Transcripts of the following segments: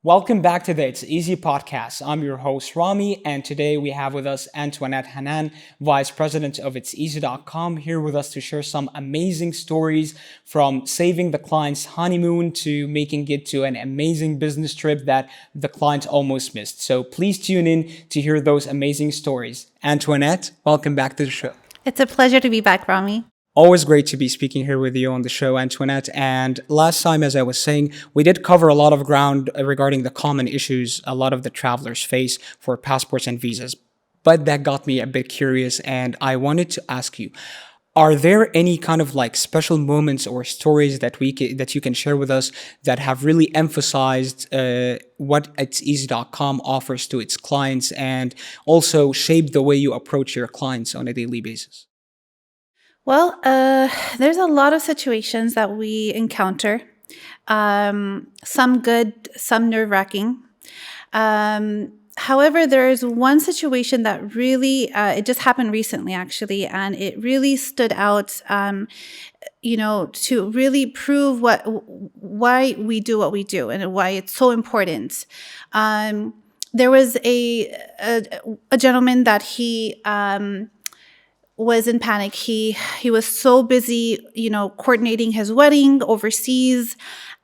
Welcome back to the It's Easy podcast. I'm your host Rami, and today we have with us Antoinette Hanan, Vice President of ItsEasy.com, here with us to share some amazing stories from saving the client's honeymoon to making it to an amazing business trip that the client almost missed. So please tune in to hear those amazing stories. Antoinette, welcome back to the show. It's a pleasure to be back, Rami. Always great to be speaking here with you on the show, Antoinette. And last time, as I was saying, we did cover a lot of ground regarding the common issues a lot of the travelers face for passports and visas. But that got me a bit curious, and I wanted to ask you, are there any kind of like special moments or stories that you can share with us that have really emphasized what ItsEasy.com offers to its clients and also shaped the way you approach your clients on a daily basis? Well, there's a lot of situations that we encounter. Some good, some nerve-wracking. However, there is one situation that really, it just happened recently, actually, and it really stood out, to really prove why we do what we do and why it's so important. There was a gentleman that he was in panic. He was so busy, coordinating his wedding overseas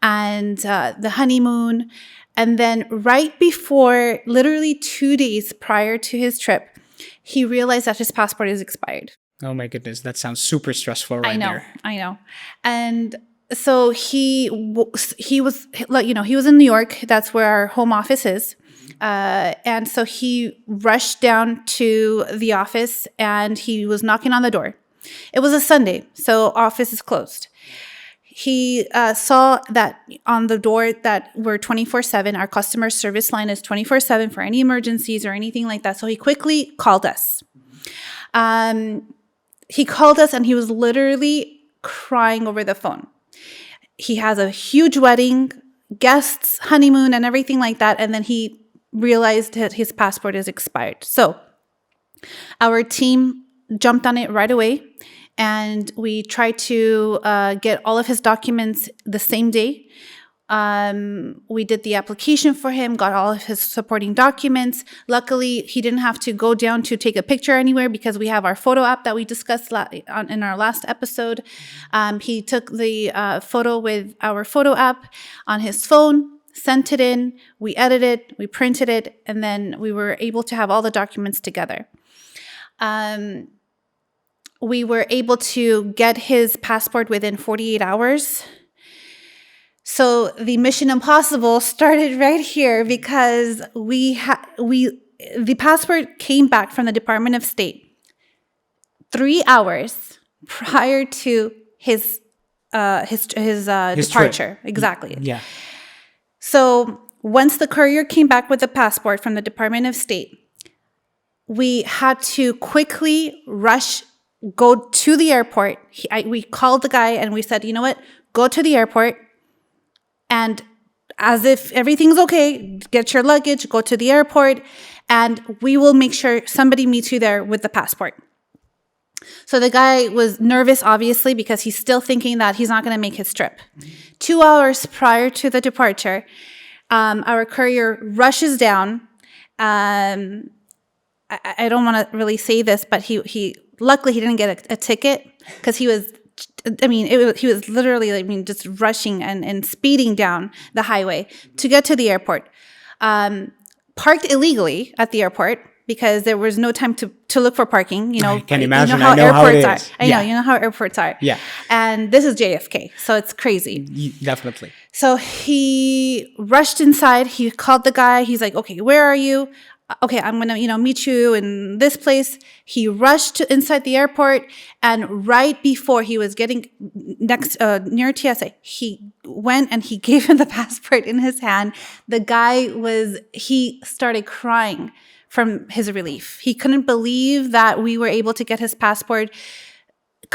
and the honeymoon. And then right before, literally 2 days prior to his trip, he realized that his passport is expired. Oh my goodness, that sounds super stressful right there. I know. And so he was, he was in New York. That's where our home office is. And so he rushed down to the office and he was knocking on the door. It was a Sunday, so office is closed. He saw that on the door that we're 24/7. Our customer service line is 24/7 for any emergencies or anything like that. So he quickly called us. He called us and he was literally crying over the phone. He has a huge wedding, guests, honeymoon, and everything like that. And then he realized that his passport is expired. So our team jumped on it right away, and we tried to get all of his documents the same day. We did the application for him, got all of his supporting documents. Luckily, he didn't have to go down to take a picture anywhere because we have our photo app that we discussed in our last episode. He took the photo with our photo app on his phone, sent it in, we edited, we printed it, and then we were able to have all the documents together. We were able to get his passport within 48 hours. So the mission impossible started right here because the passport came back from the Department of State 3 hours prior to his departure. Trip. Exactly. Yeah. So once the courier came back with the passport from the Department of State, we had to quickly go to the airport. We called the guy and we said, you know what, go to the airport and as if everything's okay, get your luggage, go to the airport, and we will make sure somebody meets you there with the passport. So the guy was nervous, obviously, because he's still thinking that he's not going to make his trip. 2 hours prior to the departure, our courier rushes down. I don't want to really say this, but he luckily he didn't get a ticket because he was literally, just rushing and speeding down the highway to get to the airport. Parked illegally at the airport because there was no time to look for parking. I can imagine. You know how airports are. I know. You know how airports are. Yeah. And this is JFK, so it's crazy. Definitely. So he rushed inside. He called the guy. He's like, okay, where are you? Okay, I'm going to, meet you in this place. He rushed inside the airport, and right before he was getting near TSA, he went and he gave him the passport in his hand. The guy he started crying from his relief. He couldn't believe that we were able to get his passport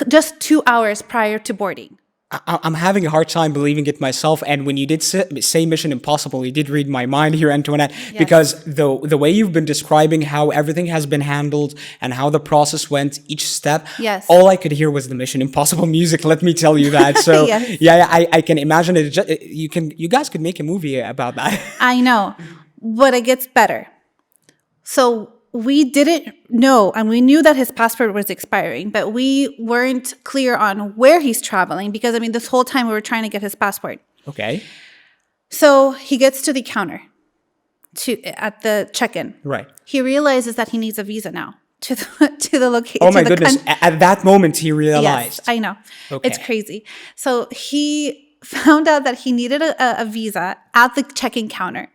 just 2 hours prior to boarding. I'm having a hard time believing it myself. And when you did say Mission Impossible, you did read my mind here, Antoinette, because the way you've been describing how everything has been handled and how the process went, each step, Yes. all I could hear was the Mission Impossible music. Let me tell you that. So Yes. yeah, I can imagine it. You guys could make a movie about that. I know, but it gets better. So we didn't know, and we knew that his passport was expiring, but we weren't clear on where he's traveling because, I mean, this whole time we were trying to get his passport. Okay. So he gets to the counter at the check-in. Right. He realizes that he needs a visa now to the location. Oh my goodness. At that moment, he realized. Yes, I know. Okay. It's crazy. So he found out that he needed a visa at the check-in counter.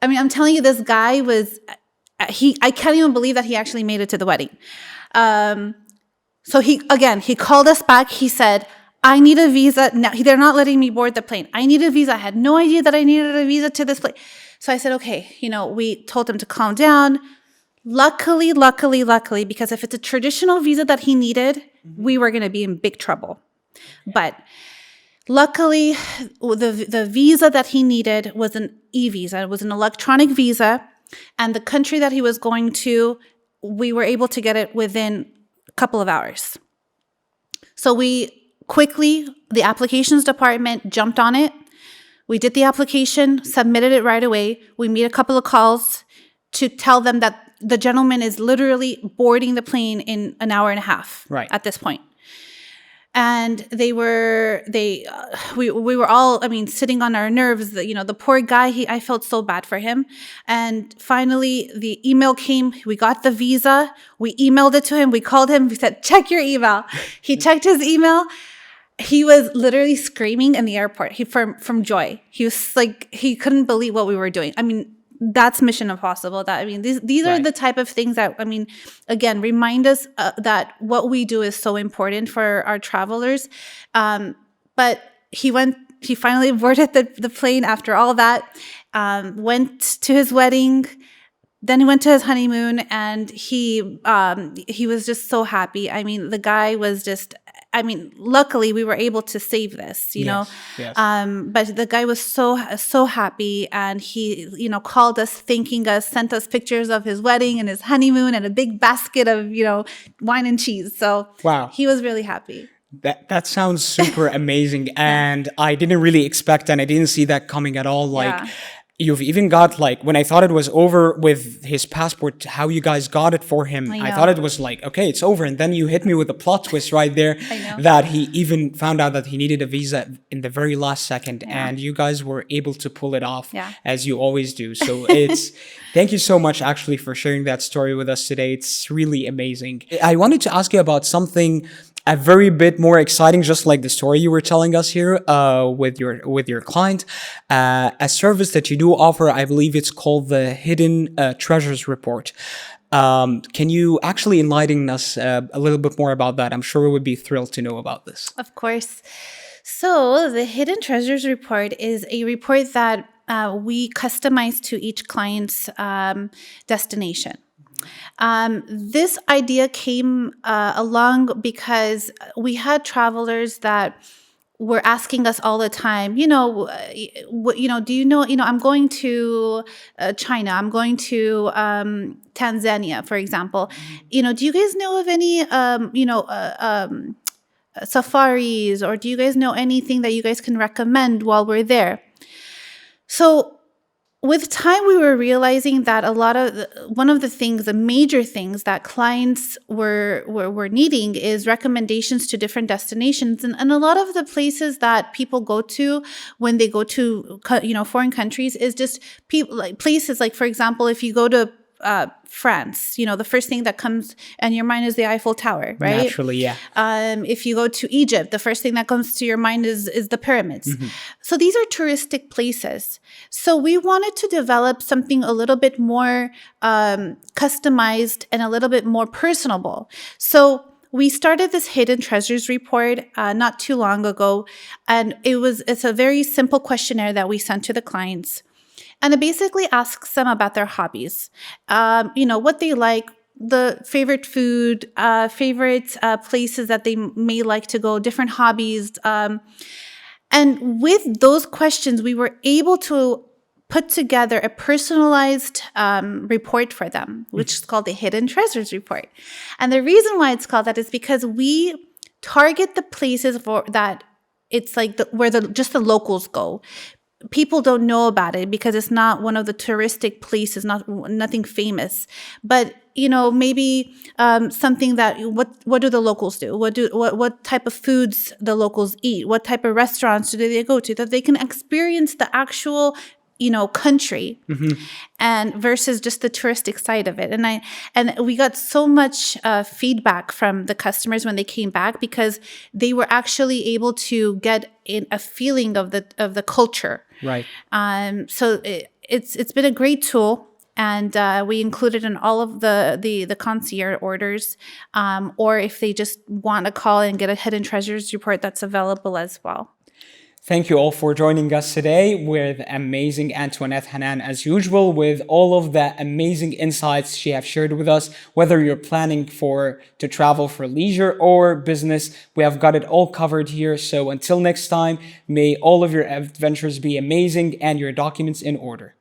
I mean, I'm telling you, this guy was... I can't even believe that he actually made it to the wedding. So he called us back. He said, I need a visa. Now, they're not letting me board the plane. I need a visa. I had no idea that I needed a visa to this place. So I said, okay, we told him to calm down. Luckily, because if it's a traditional visa that he needed, we were going to be in big trouble. But luckily, the visa that he needed was an e-visa. It was an electronic visa. And the country that he was going to, we were able to get it within a couple of hours. So we quickly, the applications department jumped on it. We did the application, submitted it right away. We made a couple of calls to tell them that the gentleman is literally boarding the plane in an hour and a half at this point. And we were all, I mean, sitting on our nerves. The poor guy, I felt so bad for him. And finally, the email came. We got the visa. We emailed it to him. We called him. We said, check your email. He checked his email. He was literally screaming in the airport from joy. He was like, he couldn't believe what we were doing. I mean, that's Mission Impossible. These are the type of things that, I mean, again, remind us that what we do is so important for our travelers. But he finally boarded the plane after all that, went to his wedding, then he went to his honeymoon, and he was just so happy. I mean, the guy was just... I mean, luckily we were able to save this, you know. Yes. But the guy was so happy, and he, called us, thanking us, sent us pictures of his wedding and his honeymoon and a big basket of, wine and cheese. So wow, he was really happy. That sounds super amazing, and I didn't really expect, and I didn't see that coming at all. You've even got, when I thought it was over with his passport, how you guys got it for him. I thought it was okay, it's over. And then you hit me with a plot twist right there that he even found out that he needed a visa in the very last second. Yeah. And you guys were able to pull it off as you always do. So thank you so much actually for sharing that story with us today. It's really amazing. I wanted to ask you about something a very bit more exciting, just like the story you were telling us here with your client, a service that you do offer. I believe it's called the Hidden Treasures Report. Can you actually enlighten us a little bit more about that? I'm sure we would be thrilled to know about this. Of course. So the Hidden Treasures Report is a report that we customize to each client's destination. This idea came along because we had travelers that were asking us all the time, do you know, I'm going to China, I'm going to Tanzania, for example. Do you guys know of any, safaris, or do you guys know anything that you guys can recommend while we're there? So with time, we were realizing that one of the major things that clients were needing is recommendations to different destinations. And a lot of the places that people go to when they go to, foreign countries is just places like, for example, if you go to France, the first thing that comes in your mind is the Eiffel Tower, right? Naturally, yeah. If you go to Egypt, the first thing that comes to your mind is the pyramids. Mm-hmm. So these are touristic places. So we wanted to develop something a little bit more customized and a little bit more personable. So we started this Hidden Treasures Report not too long ago, and it's a very simple questionnaire that we sent to the clients. And it basically asks them about their hobbies, what they like, the favorite food, favorite places that they may like to go, different hobbies. And with those questions, we were able to put together a personalized report for them, which is called the Hidden Treasures Report. And the reason why it's called that is because we target the places for that it's like where just the locals go. People don't know about it because it's not one of the touristic places, nothing famous. But maybe something that what do the locals do? What type of foods the locals eat? What type of restaurants do they go to? That they can experience the actual country, and versus just the touristic side of it. And we got so much feedback from the customers when they came back because they were actually able to get a feeling of the culture. Right. So it's been a great tool. And we include it in all of the concierge orders, or if they just want to call and get a Hidden Treasures report, that's available as well. Thank you all for joining us today with amazing Antoinette Hanan as usual, with all of the amazing insights she have shared with us. Whether you're planning to travel for leisure or business, we have got it all covered here. So until next time, may all of your adventures be amazing and your documents in order.